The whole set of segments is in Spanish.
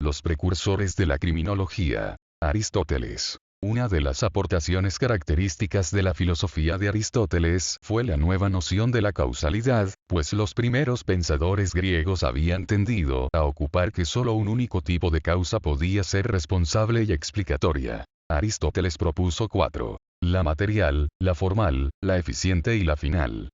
Los precursores de la criminología. Aristóteles. Una de las aportaciones características de la filosofía de Aristóteles fue la nueva noción de la causalidad, pues los primeros pensadores griegos habían tendido a ocupar que solo un único tipo de causa podía ser responsable y explicatoria. Aristóteles propuso cuatro: la material, la formal, la eficiente y la final.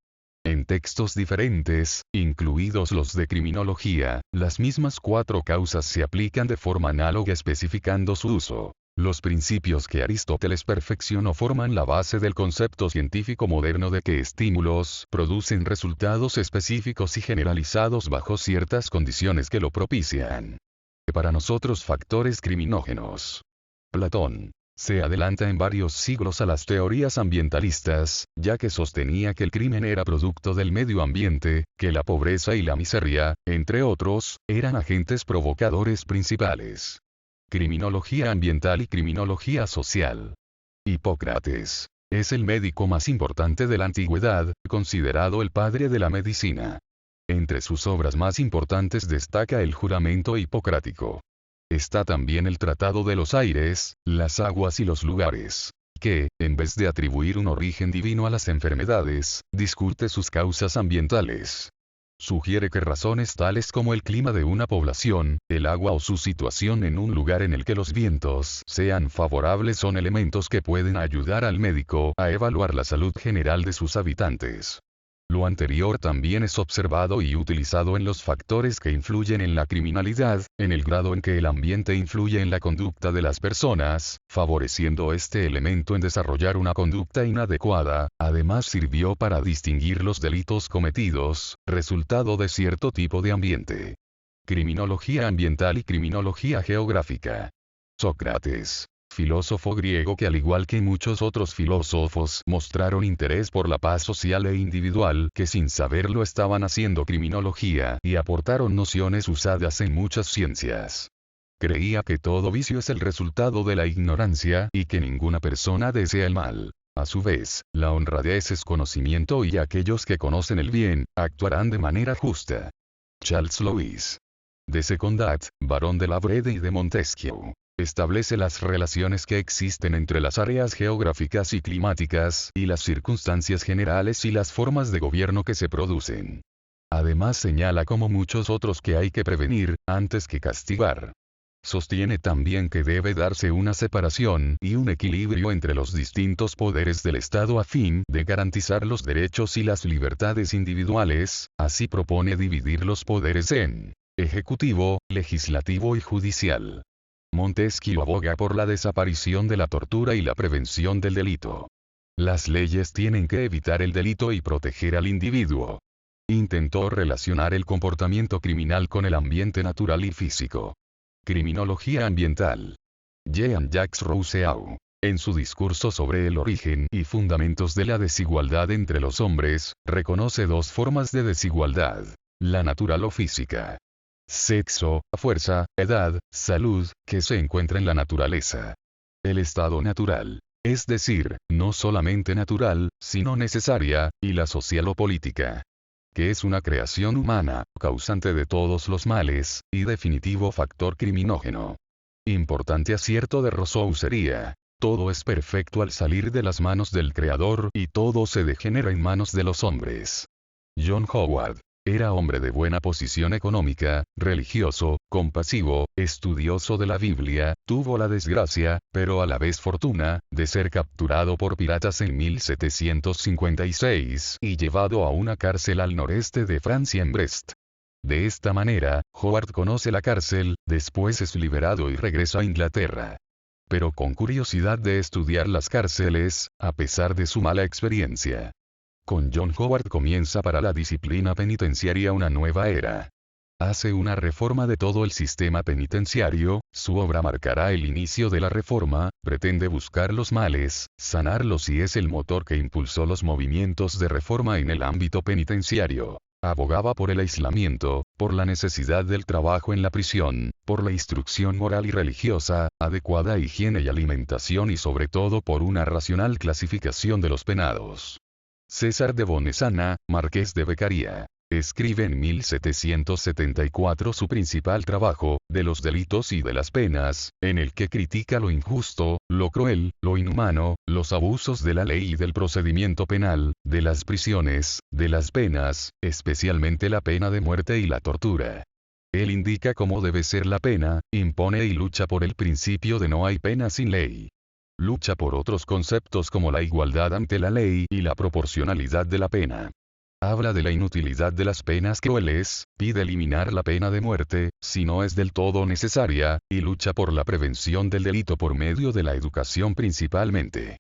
En textos diferentes, incluidos los de criminología, las mismas cuatro causas se aplican de forma análoga especificando su uso. Los principios que Aristóteles perfeccionó forman la base del concepto científico moderno de que estímulos producen resultados específicos y generalizados bajo ciertas condiciones que lo propician. Para nosotros factores criminógenos. Platón se adelanta en varios siglos a las teorías ambientalistas, ya que sostenía que el crimen era producto del medio ambiente, que la pobreza y la miseria, entre otros, eran agentes provocadores principales. Criminología ambiental y criminología social. Hipócrates es el médico más importante de la antigüedad, considerado el padre de la medicina. Entre sus obras más importantes destaca el juramento hipocrático. Está también el Tratado de los Aires, las Aguas y los Lugares, que, en vez de atribuir un origen divino a las enfermedades, discute sus causas ambientales. Sugiere que razones tales como el clima de una población, el agua o su situación en un lugar en el que los vientos sean favorables son elementos que pueden ayudar al médico a evaluar la salud general de sus habitantes. Lo anterior también es observado y utilizado en los factores que influyen en la criminalidad, en el grado en que el ambiente influye en la conducta de las personas, favoreciendo este elemento en desarrollar una conducta inadecuada. Además sirvió para distinguir los delitos cometidos, resultado de cierto tipo de ambiente. Criminología ambiental y criminología geográfica. Sócrates, filósofo griego que al igual que muchos otros filósofos mostraron interés por la paz social e individual, que sin saberlo estaban haciendo criminología y aportaron nociones usadas en muchas ciencias. Creía que todo vicio es el resultado de la ignorancia y que ninguna persona desea el mal. A su vez, la honradez es conocimiento y aquellos que conocen el bien, actuarán de manera justa. Charles Louis de Secondat, barón de la Brede y de Montesquieu, establece las relaciones que existen entre las áreas geográficas y climáticas, y las circunstancias generales y las formas de gobierno que se producen. Además señala como muchos otros que hay que prevenir, antes que castigar. Sostiene también que debe darse una separación y un equilibrio entre los distintos poderes del Estado a fin de garantizar los derechos y las libertades individuales. Así propone dividir los poderes en ejecutivo, legislativo y judicial. Montesquieu aboga por la desaparición de la tortura y la prevención del delito. Las leyes tienen que evitar el delito y proteger al individuo. Intentó relacionar el comportamiento criminal con el ambiente natural y físico. Criminología ambiental. Jean-Jacques Rousseau, en su discurso sobre el origen y fundamentos de la desigualdad entre los hombres, reconoce dos formas de desigualdad: la natural o física. Sexo, fuerza, edad, salud, que se encuentra en la naturaleza. El estado natural, es decir, no solamente natural, sino necesaria, y la social o política, que es una creación humana, causante de todos los males, y definitivo factor criminógeno. Importante acierto de Rousseau sería: todo es perfecto al salir de las manos del Creador y todo se degenera en manos de los hombres. John Howard era hombre de buena posición económica, religioso, compasivo, estudioso de la Biblia, tuvo la desgracia, pero a la vez fortuna, de ser capturado por piratas en 1756 y llevado a una cárcel al noreste de Francia en Brest. De esta manera, Howard conoce la cárcel, después es liberado y regresa a Inglaterra. Pero con curiosidad de estudiar las cárceles, a pesar de su mala experiencia. Con John Howard comienza para la disciplina penitenciaria una nueva era. Hace una reforma de todo el sistema penitenciario, su obra marcará el inicio de la reforma, pretende buscar los males, sanarlos y es el motor que impulsó los movimientos de reforma en el ámbito penitenciario. Abogaba por el aislamiento, por la necesidad del trabajo en la prisión, por la instrucción moral y religiosa, adecuada higiene y alimentación y sobre todo por una racional clasificación de los penados. César de Bonesana, marqués de Beccaria, escribe en 1774 su principal trabajo, De los delitos y de las penas, en el que critica lo injusto, lo cruel, lo inhumano, los abusos de la ley y del procedimiento penal, de las prisiones, de las penas, especialmente la pena de muerte y la tortura. Él indica cómo debe ser la pena, impone y lucha por el principio de no hay pena sin ley. Lucha por otros conceptos como la igualdad ante la ley y la proporcionalidad de la pena. Habla de la inutilidad de las penas crueles, pide eliminar la pena de muerte, si no es del todo necesaria, y lucha por la prevención del delito por medio de la educación principalmente.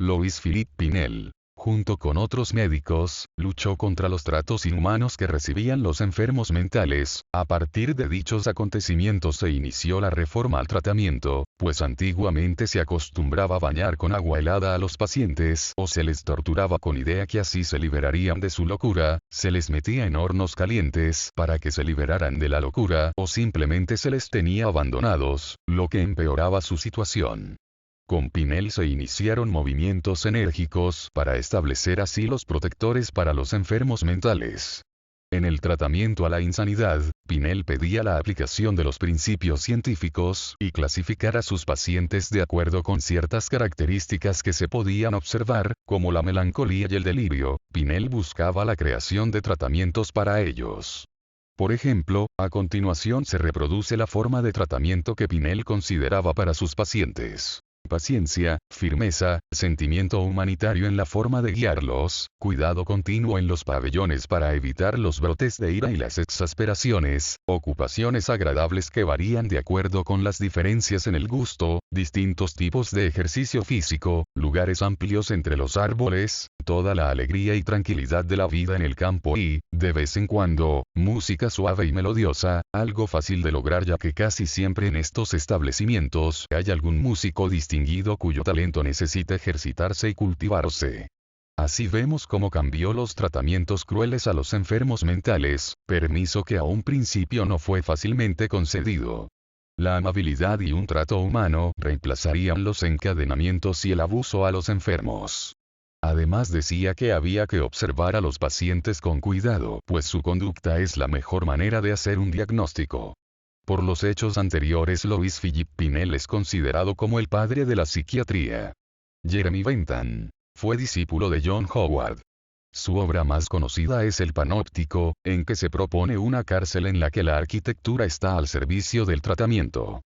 Louis-Philippe Pinel, junto con otros médicos, luchó contra los tratos inhumanos que recibían los enfermos mentales. A partir de dichos acontecimientos se inició la reforma al tratamiento, pues antiguamente se acostumbraba a bañar con agua helada a los pacientes o se les torturaba con idea que así se liberarían de su locura, se les metía en hornos calientes para que se liberaran de la locura o simplemente se les tenía abandonados, lo que empeoraba su situación. Con Pinel se iniciaron movimientos enérgicos para establecer asilos protectores para los enfermos mentales. En el tratamiento a la insanidad, Pinel pedía la aplicación de los principios científicos y clasificar a sus pacientes de acuerdo con ciertas características que se podían observar, como la melancolía y el delirio. Pinel buscaba la creación de tratamientos para ellos. Por ejemplo, a continuación se reproduce la forma de tratamiento que Pinel consideraba para sus pacientes. Paciencia, firmeza, sentimiento humanitario en la forma de guiarlos, cuidado continuo en los pabellones para evitar los brotes de ira y las exasperaciones, ocupaciones agradables que varían de acuerdo con las diferencias en el gusto, distintos tipos de ejercicio físico, lugares amplios entre los árboles, toda la alegría y tranquilidad de la vida en el campo y, de vez en cuando, música suave y melodiosa, algo fácil de lograr ya que casi siempre en estos establecimientos hay algún músico distinguido cuyo talento necesita ejercitarse y cultivarse. Así vemos cómo cambió los tratamientos crueles a los enfermos mentales, permiso que a un principio no fue fácilmente concedido. La amabilidad y un trato humano reemplazarían los encadenamientos y el abuso a los enfermos. Además decía que había que observar a los pacientes con cuidado, pues su conducta es la mejor manera de hacer un diagnóstico. Por los hechos anteriores, Louis-Philippe Pinel es considerado como el padre de la psiquiatría. Jeremy Bentham fue discípulo de John Howard. Su obra más conocida es El Panóptico, en que se propone una cárcel en la que la arquitectura está al servicio del tratamiento.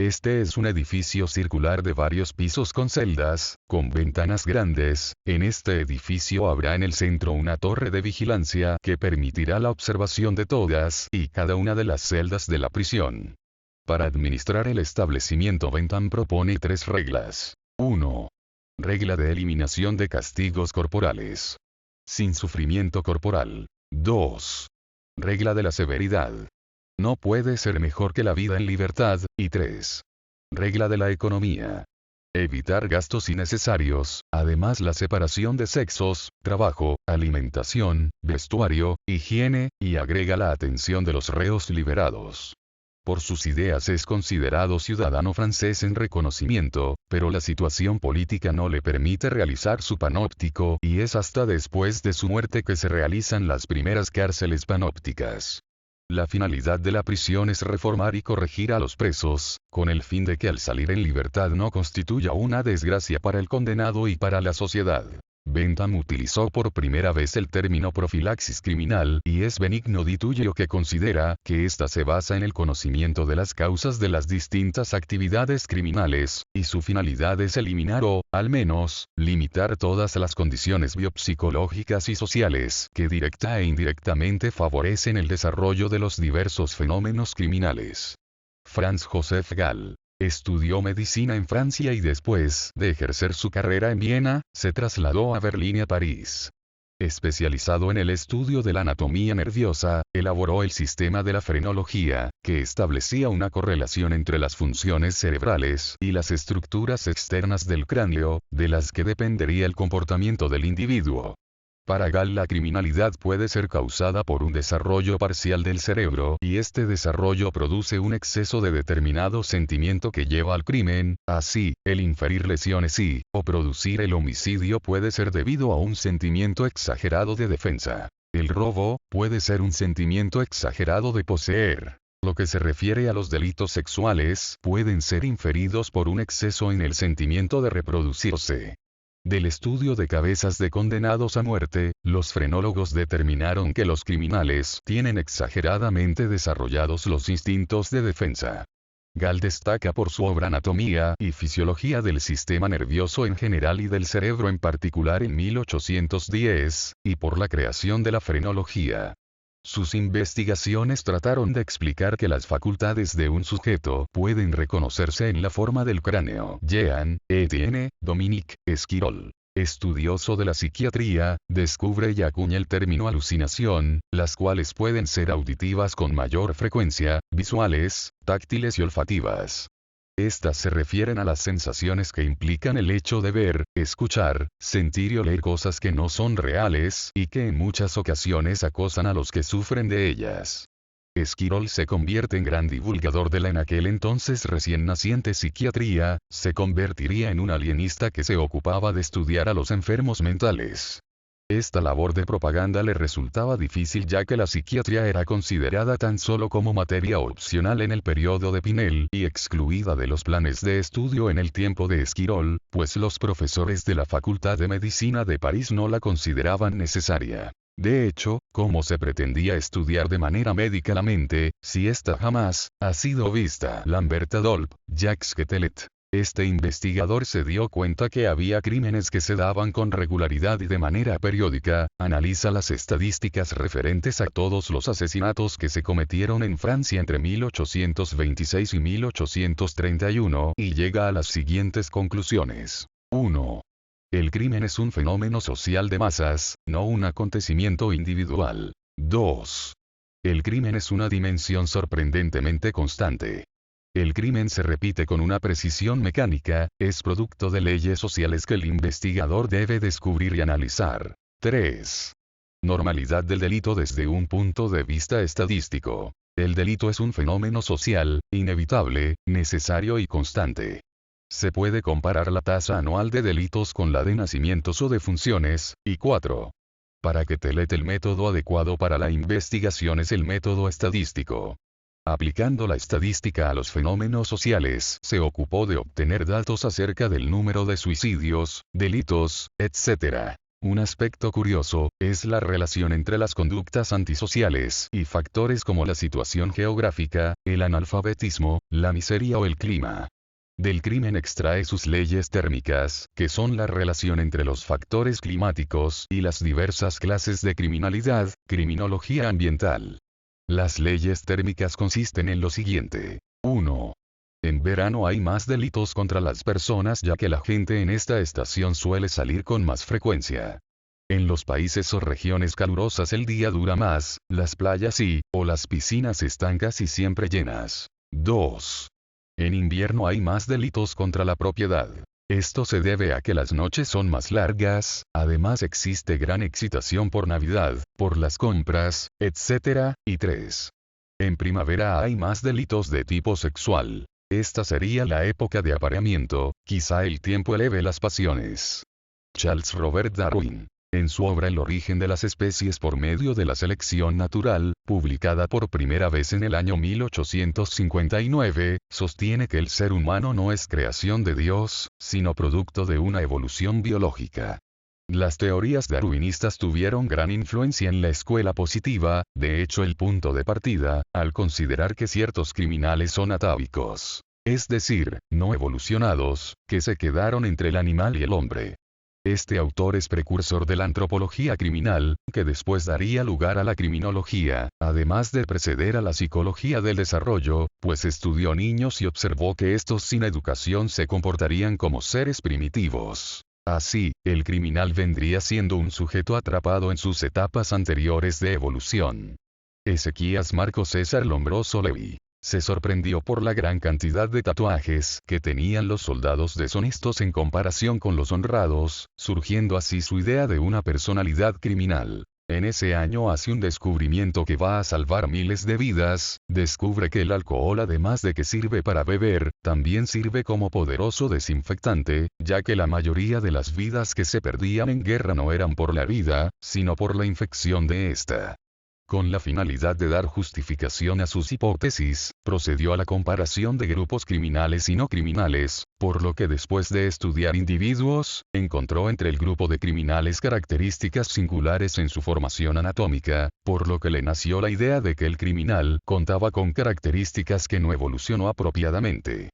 Este es un edificio circular de varios pisos con celdas, con ventanas grandes. En este edificio habrá en el centro una torre de vigilancia que permitirá la observación de todas y cada una de las celdas de la prisión. Para administrar el establecimiento, Bentham propone 3 reglas. 1. Regla de eliminación de castigos corporales. Sin sufrimiento corporal. 2. Regla de la severidad. No puede ser mejor que la vida en libertad. Y 3. Regla de la economía. Evitar gastos innecesarios, además la separación de sexos, trabajo, alimentación, vestuario, higiene, y agrega la atención de los reos liberados. Por sus ideas es considerado ciudadano francés en reconocimiento, pero la situación política no le permite realizar su panóptico y es hasta después de su muerte que se realizan las primeras cárceles panópticas. La finalidad de la prisión es reformar y corregir a los presos, con el fin de que al salir en libertad no constituya una desgracia para el condenado y para la sociedad. Bentham utilizó por primera vez el término profilaxis criminal y es Benigno Di Tullio que considera que ésta se basa en el conocimiento de las causas de las distintas actividades criminales, y su finalidad es eliminar o, al menos, limitar todas las condiciones biopsicológicas y sociales que directa e indirectamente favorecen el desarrollo de los diversos fenómenos criminales. Franz Joseph Gall estudió medicina en Francia y después de ejercer su carrera en Viena, se trasladó a Berlín y a París. Especializado en el estudio de la anatomía nerviosa, elaboró el sistema de la frenología, que establecía una correlación entre las funciones cerebrales y las estructuras externas del cráneo, de las que dependería el comportamiento del individuo. Para Gall, la criminalidad puede ser causada por un desarrollo parcial del cerebro, y este desarrollo produce un exceso de determinado sentimiento que lleva al crimen. Así, el inferir lesiones o producir el homicidio puede ser debido a un sentimiento exagerado de defensa. El robo puede ser un sentimiento exagerado de poseer. Lo que se refiere a los delitos sexuales, pueden ser inferidos por un exceso en el sentimiento de reproducirse. Del estudio de cabezas de condenados a muerte, los frenólogos determinaron que los criminales tienen exageradamente desarrollados los instintos de defensa. Gall destaca por su obra Anatomía y Fisiología del Sistema Nervioso en general y del cerebro en particular en 1810, y por la creación de la frenología. Sus investigaciones trataron de explicar que las facultades de un sujeto pueden reconocerse en la forma del cráneo. Jean Etienne Dominique Esquirol, estudioso de la psiquiatría, descubre y acuña el término alucinación, las cuales pueden ser auditivas con mayor frecuencia, visuales, táctiles y olfativas. Estas se refieren a las sensaciones que implican el hecho de ver, escuchar, sentir y oler cosas que no son reales y que en muchas ocasiones acosan a los que sufren de ellas. Esquirol se convierte en gran divulgador de la en aquel entonces recién naciente psiquiatría, se convertiría en un alienista que se ocupaba de estudiar a los enfermos mentales. Esta labor de propaganda le resultaba difícil ya que la psiquiatría era considerada tan solo como materia opcional en el periodo de Pinel y excluida de los planes de estudio en el tiempo de Esquirol, pues los profesores de la Facultad de Medicina de París no la consideraban necesaria. De hecho, ¿cómo se pretendía estudiar de manera médica la mente, si ésta jamás ha sido vista? Lambert Adolphe, Jacques Quetelet. Este investigador se dio cuenta que había crímenes que se daban con regularidad y de manera periódica, analiza las estadísticas referentes a todos los asesinatos que se cometieron en Francia entre 1826 y 1831 y llega a las siguientes conclusiones. 1. El crimen es un fenómeno social de masas, no un acontecimiento individual. 2. El crimen es una dimensión sorprendentemente constante. El crimen se repite con una precisión mecánica, es producto de leyes sociales que el investigador debe descubrir y analizar. 3. Normalidad del delito desde un punto de vista estadístico. El delito es un fenómeno social, inevitable, necesario y constante. Se puede comparar la tasa anual de delitos con la de nacimientos o defunciones. Y 4. Para Quetelet el método adecuado para la investigación es el método estadístico. Aplicando la estadística a los fenómenos sociales, se ocupó de obtener datos acerca del número de suicidios, delitos, etc. Un aspecto curioso, es la relación entre las conductas antisociales y factores como la situación geográfica, el analfabetismo, la miseria o el clima. Del crimen extrae sus leyes térmicas, que son la relación entre los factores climáticos y las diversas clases de criminalidad, criminología ambiental. Las leyes térmicas consisten en lo siguiente. 1. En verano hay más delitos contra las personas ya que la gente en esta estación suele salir con más frecuencia. En los países o regiones calurosas el día dura más, las playas o las piscinas están casi siempre llenas. 2. En invierno hay más delitos contra la propiedad. Esto se debe a que las noches son más largas, además existe gran excitación por Navidad, por las compras, etc. Y 3. En primavera hay más delitos de tipo sexual. Esta sería la época de apareamiento, quizá el tiempo eleve las pasiones. Charles Robert Darwin. En su obra El origen de las especies por medio de la selección natural, publicada por primera vez en el año 1859, sostiene que el ser humano no es creación de Dios, sino producto de una evolución biológica. Las teorías darwinistas tuvieron gran influencia en la escuela positiva, de hecho el punto de partida, al considerar que ciertos criminales son atávicos, es decir, no evolucionados, que se quedaron entre el animal y el hombre. Este autor es precursor de la antropología criminal, que después daría lugar a la criminología, además de preceder a la psicología del desarrollo, pues estudió niños y observó que estos sin educación se comportarían como seres primitivos. Así, el criminal vendría siendo un sujeto atrapado en sus etapas anteriores de evolución. Ezequías Marco César Lombroso Levi. Se sorprendió por la gran cantidad de tatuajes que tenían los soldados deshonestos en comparación con los honrados, surgiendo así su idea de una personalidad criminal. En ese año hace un descubrimiento que va a salvar miles de vidas, descubre que el alcohol, además de que sirve para beber, también sirve como poderoso desinfectante, ya que la mayoría de las vidas que se perdían en guerra no eran por la herida, sino por la infección de esta. Con la finalidad de dar justificación a sus hipótesis, procedió a la comparación de grupos criminales y no criminales, por lo que después de estudiar individuos, encontró entre el grupo de criminales características singulares en su formación anatómica, por lo que le nació la idea de que el criminal contaba con características que no evolucionó apropiadamente.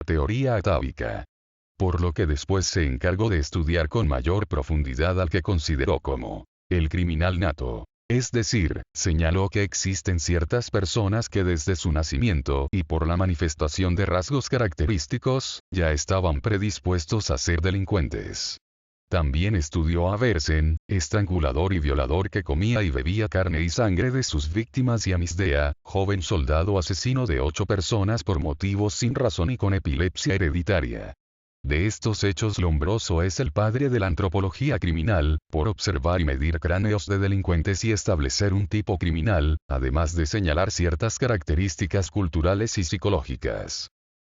Teoría atávica. Por lo que después se encargó de estudiar con mayor profundidad al que consideró como el criminal nato. Es decir, señaló que existen ciertas personas que desde su nacimiento y por la manifestación de rasgos característicos, ya estaban predispuestos a ser delincuentes. También estudió a Bersen, estrangulador y violador que comía y bebía carne y sangre de sus víctimas, y a Misdea, joven soldado asesino de 8 personas por motivos sin razón y con epilepsia hereditaria. De estos hechos, Lombroso es el padre de la antropología criminal, por observar y medir cráneos de delincuentes y establecer un tipo criminal, además de señalar ciertas características culturales y psicológicas.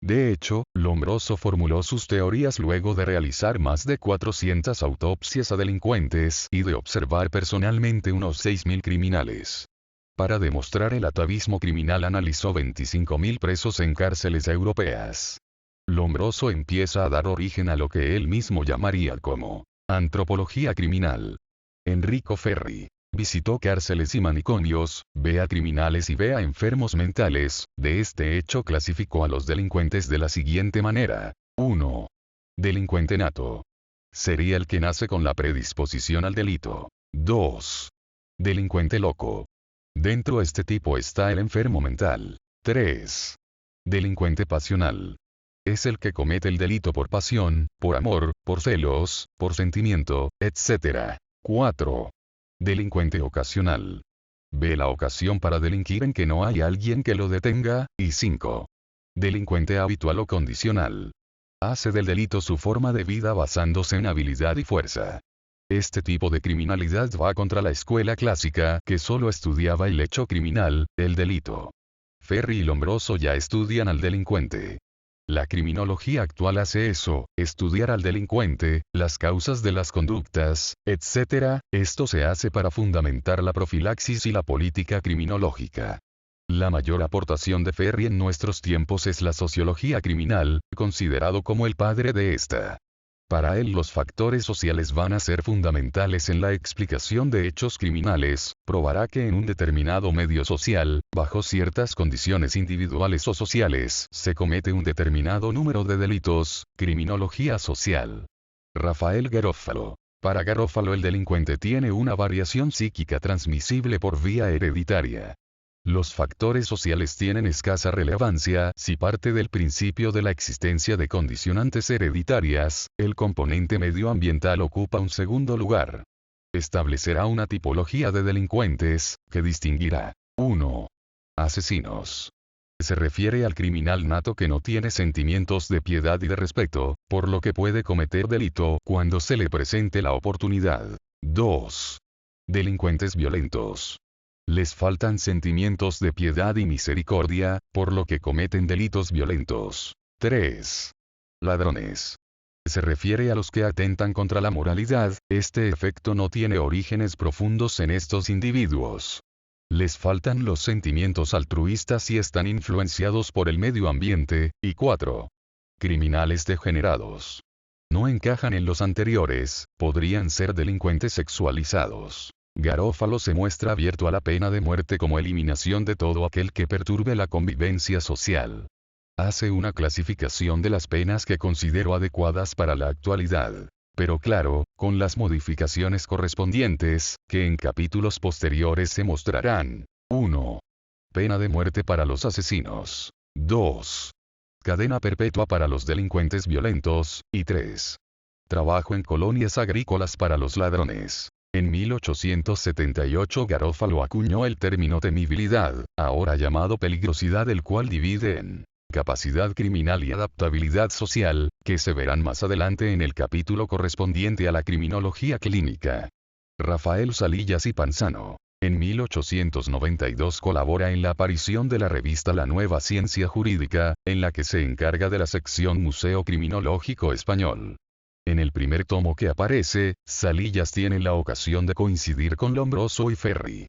De hecho, Lombroso formuló sus teorías luego de realizar más de 400 autopsias a delincuentes y de observar personalmente unos 6.000 criminales. Para demostrar el atavismo criminal analizó 25.000 presos en cárceles europeas. Lombroso empieza a dar origen a lo que él mismo llamaría como antropología criminal. Enrico Ferri visitó cárceles y manicomios, ve a criminales y ve a enfermos mentales. De este hecho clasificó a los delincuentes de la siguiente manera. 1. Delincuente nato. Sería el que nace con la predisposición al delito. 2. Delincuente loco. Dentro de este tipo está el enfermo mental. 3. Delincuente pasional. Es el que comete el delito por pasión, por amor, por celos, por sentimiento, etc. 4. Delincuente ocasional. Ve la ocasión para delinquir en que no hay alguien que lo detenga. Y 5. Delincuente habitual o condicional. Hace del delito su forma de vida basándose en habilidad y fuerza. Este tipo de criminalidad va contra la escuela clásica que solo estudiaba el hecho criminal, el delito. Ferri y Lombroso ya estudian al delincuente. La criminología actual hace eso, estudiar al delincuente, las causas de las conductas, etc. Esto se hace para fundamentar la profilaxis y la política criminológica. La mayor aportación de Ferri en nuestros tiempos es la sociología criminal, considerado como el padre de esta. Para él los factores sociales van a ser fundamentales en la explicación de hechos criminales, probará que en un determinado medio social, bajo ciertas condiciones individuales o sociales, se comete un determinado número de delitos. Criminología social. Rafael Garofalo. Para Garofalo el delincuente tiene una variación psíquica transmisible por vía hereditaria. Los factores sociales tienen escasa relevancia si parte del principio de la existencia de condicionantes hereditarias. El componente medioambiental ocupa un segundo lugar. Establecerá una tipología de delincuentes, que distinguirá. 1. Asesinos. Se refiere al criminal nato que no tiene sentimientos de piedad y de respeto, por lo que puede cometer delito cuando se le presente la oportunidad. 2. Delincuentes violentos. Les faltan sentimientos de piedad y misericordia, por lo que cometen delitos violentos. 3. Ladrones. Se refiere a los que atentan contra la moralidad. Este efecto no tiene orígenes profundos en estos individuos. Les faltan los sentimientos altruistas y están influenciados por el medio ambiente. Y 4. Criminales degenerados. No encajan en los anteriores, podrían ser delincuentes sexualizados. Garofalo se muestra abierto a la pena de muerte como eliminación de todo aquel que perturbe la convivencia social. Hace una clasificación de las penas que considero adecuadas para la actualidad. Pero claro, con las modificaciones correspondientes, que en capítulos posteriores se mostrarán. 1. Pena de muerte para los asesinos. 2. Cadena perpetua para los delincuentes violentos. Y 3. Trabajo en colonias agrícolas para los ladrones. En 1878 Garofalo acuñó el término temibilidad, ahora llamado peligrosidad, el cual divide en capacidad criminal y adaptabilidad social, que se verán más adelante en el capítulo correspondiente a la criminología clínica. Rafael Salillas y Panzano. En 1892 colabora en la aparición de la revista La Nueva Ciencia Jurídica, en la que se encarga de la sección Museo Criminológico Español. En el primer tomo que aparece, Salillas tiene la ocasión de coincidir con Lombroso y Ferri.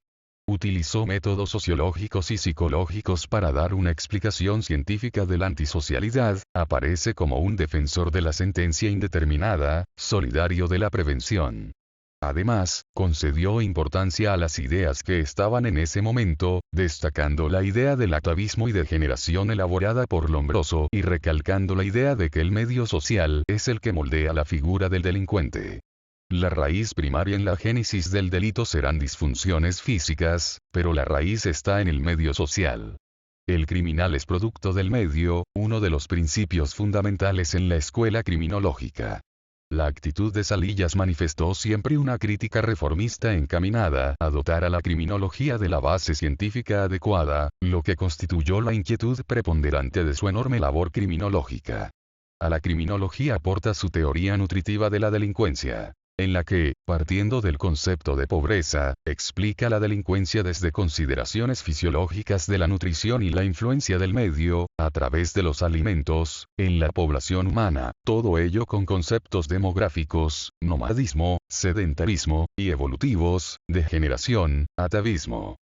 Utilizó métodos sociológicos y psicológicos para dar una explicación científica de la antisocialidad, aparece como un defensor de la sentencia indeterminada, solidario de la prevención. Además, concedió importancia a las ideas que estaban en ese momento, destacando la idea del atavismo y degeneración elaborada por Lombroso y recalcando la idea de que el medio social es el que moldea la figura del delincuente. La raíz primaria en la génesis del delito serán disfunciones físicas, pero la raíz está en el medio social. El criminal es producto del medio, uno de los principios fundamentales en la escuela criminológica. La actitud de Salillas manifestó siempre una crítica reformista encaminada a dotar a la criminología de la base científica adecuada, lo que constituyó la inquietud preponderante de su enorme labor criminológica. A la criminología aporta su teoría nutritiva de la delincuencia, en la que, partiendo del concepto de pobreza, explica la delincuencia desde consideraciones fisiológicas de la nutrición y la influencia del medio, a través de los alimentos, en la población humana, todo ello con conceptos demográficos, nomadismo, sedentarismo, y evolutivos, degeneración, atavismo.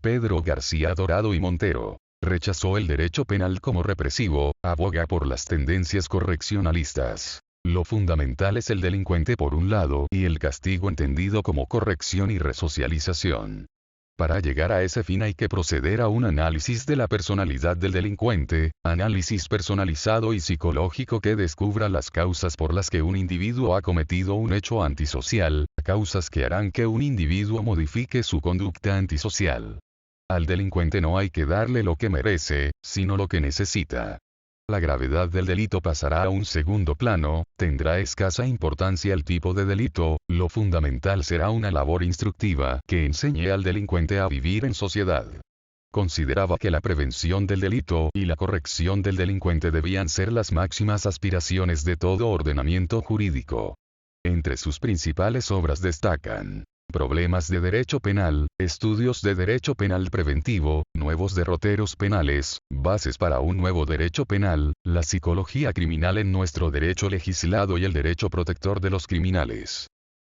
Pedro García Dorado y Montero. Rechazó el derecho penal como represivo, aboga por las tendencias correccionalistas. Lo fundamental es el delincuente por un lado y el castigo entendido como corrección y resocialización. Para llegar a ese fin hay que proceder a un análisis de la personalidad del delincuente, análisis personalizado y psicológico que descubra las causas por las que un individuo ha cometido un hecho antisocial, causas que harán que un individuo modifique su conducta antisocial. Al delincuente no hay que darle lo que merece, sino lo que necesita. La gravedad del delito pasará a un segundo plano, tendrá escasa importancia el tipo de delito, lo fundamental será una labor instructiva que enseñe al delincuente a vivir en sociedad. Consideraba que la prevención del delito y la corrección del delincuente debían ser las máximas aspiraciones de todo ordenamiento jurídico. Entre sus principales obras destacan Problemas de Derecho Penal, Estudios de Derecho Penal Preventivo, Nuevos Derroteros Penales, Bases para un Nuevo Derecho Penal, La Psicología Criminal en nuestro Derecho Legislado y el Derecho Protector de los Criminales.